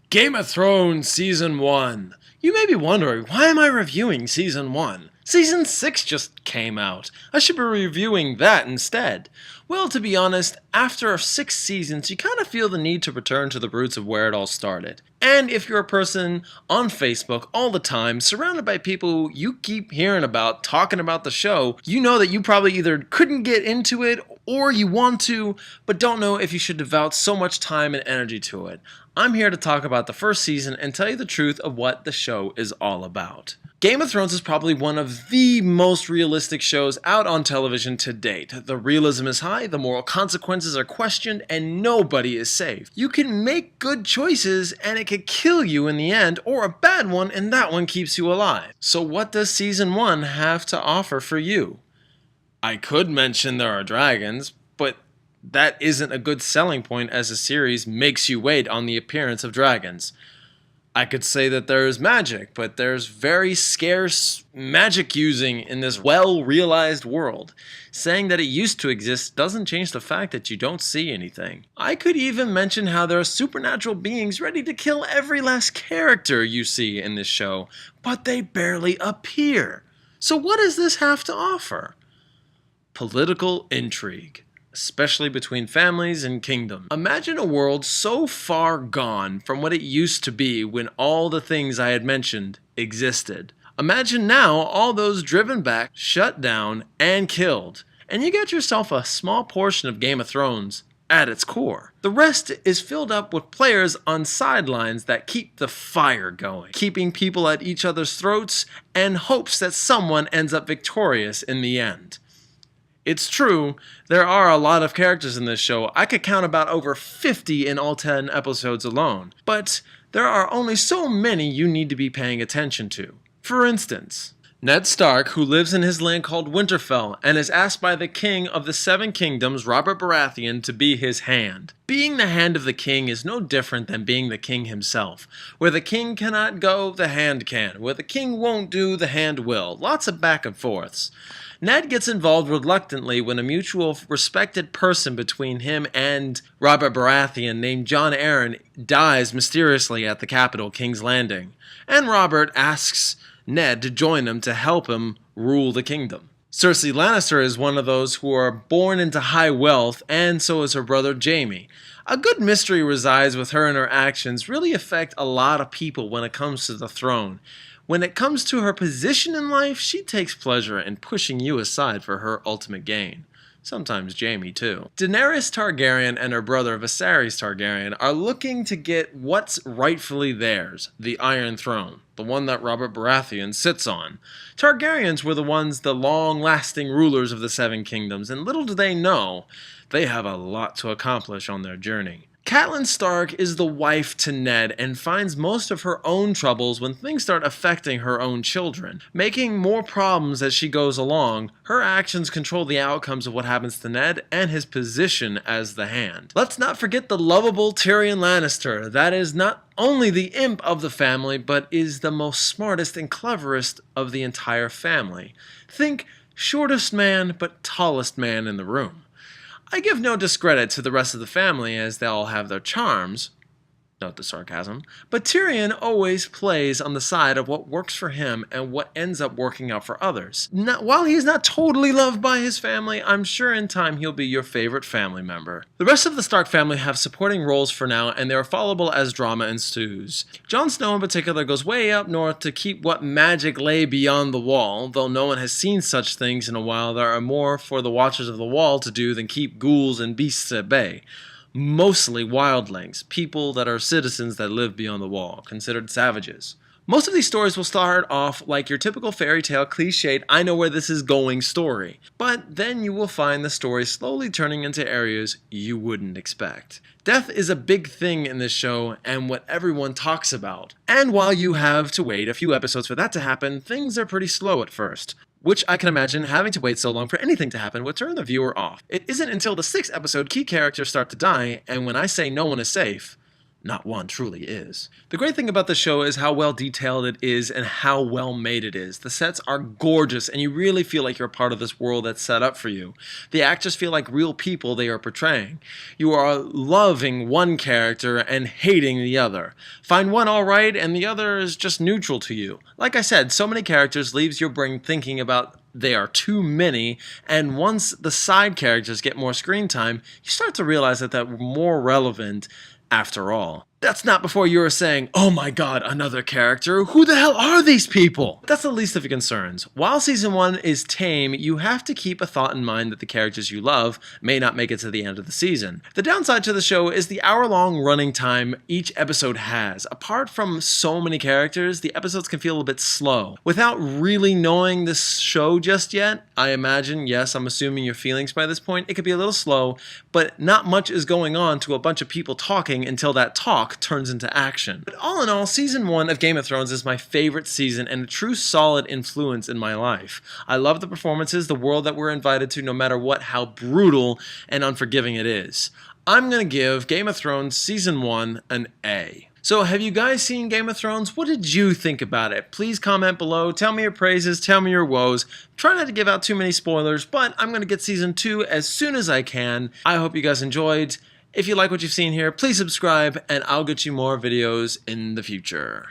Game of Thrones Season 1. You may be wondering, why am I reviewing Season 1? Season 6 just came out. I should be reviewing that instead. Well, to be honest, after 6 seasons, you kind of feel the need to return to the roots of where it all started. And if you're a person on Facebook all the time, surrounded by people you keep hearing about, talking about the show, you know that you probably either couldn't get into it or you want to, but don't know if you should devote so much time and energy to it. I'm here to talk about the first season and tell you the truth of what the show is all about. Game of Thrones is probably one of the most realistic shows out on television to date. The realism is high, the moral consequences are questioned, and nobody is safe. You can make good choices and it could kill you in the end, or a bad one and that one keeps you alive. So what does Season 1 have to offer for you? I could mention there are dragons, but that isn't a good selling point as a series makes you wait on the appearance of dragons. I could say that there's magic, but there's very scarce magic using in this well-realized world. Saying that it used to exist doesn't change the fact that you don't see anything. I could even mention how there are supernatural beings ready to kill every last character you see in this show, but they barely appear. So what does this have to offer? Political intrigue, especially between families and kingdoms. Imagine a world so far gone from what it used to be when all the things I had mentioned existed. Imagine now all those driven back, shut down, and killed, and you get yourself a small portion of Game of Thrones at its core. The rest is filled up with players on sidelines that keep the fire going, keeping people at each other's throats and hopes that someone ends up victorious in the end. It's true, there are a lot of characters in this show. I could count about over 50 in all 10 episodes alone. But there are only so many you need to be paying attention to. For instance, Ned Stark, who lives in his land called Winterfell and is asked by the king of the Seven Kingdoms, Robert Baratheon, to be his hand. Being the hand of the king is no different than being the king himself. Where the king cannot go, the hand can. Where the king won't do, the hand will. Lots of back and forths. Ned gets involved reluctantly when a mutual respected person between him and Robert Baratheon named Jon Arryn dies mysteriously at the capital, King's Landing, and Robert asks Ned to join him to help him rule the kingdom. Cersei Lannister is one of those who are born into high wealth, and so is her brother Jaime. A good mystery resides with her, and her actions really affect a lot of people when it comes to the throne. When it comes to her position in life, she takes pleasure in pushing you aside for her ultimate gain. Sometimes Jaime too. Daenerys Targaryen and her brother Viserys Targaryen are looking to get what's rightfully theirs, the Iron Throne, the one that Robert Baratheon sits on. Targaryens were the long-lasting rulers of the Seven Kingdoms, and little do they know, they have a lot to accomplish on their journey. Catelyn Stark is the wife to Ned and finds most of her own troubles when things start affecting her own children. Making more problems as she goes along, her actions control the outcomes of what happens to Ned and his position as the Hand. Let's not forget the lovable Tyrion Lannister. That is not only the imp of the family, but is the most smartest and cleverest of the entire family. Think shortest man, but tallest man in the room. I give no discredit to the rest of the family as they all have their charms, note the sarcasm, but Tyrion always plays on the side of what works for him and what ends up working out for others. While he's not totally loved by his family, I'm sure in time he'll be your favorite family member. The rest of the Stark family have supporting roles for now, and they are followable as drama ensues. Jon Snow in particular goes way up north to keep what magic lay beyond the wall. Though no one has seen such things in a while, there are more for the Watchers of the Wall to do than keep ghouls and beasts at bay. Mostly wildlings, people that are citizens that live beyond the wall, considered savages. Most of these stories will start off like your typical fairy tale cliched, I know where this is going story, but then you will find the story slowly turning into areas you wouldn't expect. Death is a big thing in this show and what everyone talks about. And while you have to wait a few episodes for that to happen, things are pretty slow at first. Which I can imagine having to wait so long for anything to happen would turn the viewer off. It isn't until the 6th episode key characters start to die, and when I say no one is safe, not one truly is. The great thing about the show is how well detailed it is and how well made it is. The sets are gorgeous and you really feel like you're a part of this world that's set up for you. The actors feel like real people they are portraying. You are loving one character and hating the other. Find one alright and the other is just neutral to you. Like I said, so many characters leaves your brain thinking about they are too many, and once the side characters get more screen time, you start to realize that they're more relevant after all. That's not before you were saying, oh my god, another character? Who the hell are these people? That's the least of your concerns. While Season 1 is tame, you have to keep a thought in mind that the characters you love may not make it to the end of the season. The downside to the show is the hour-long running time each episode has. Apart from so many characters, the episodes can feel a bit slow. Without really knowing this show just yet, I imagine, yes, I'm assuming your feelings by this point, it could be a little slow, but not much is going on to a bunch of people talking until that talk turns into action. But all in all, Season 1 of Game of Thrones is my favorite season and a true solid influence in my life. I love the performances, the world that we're invited to, no matter how brutal and unforgiving it is. I'm going to give Game of Thrones Season 1 an A. So have you guys seen Game of Thrones? What did you think about it? Please comment below, tell me your praises, tell me your woes. Try not to give out too many spoilers, but I'm going to get Season 2 as soon as I can. I hope you guys enjoyed. If you like what you've seen here, please subscribe, and I'll get you more videos in the future.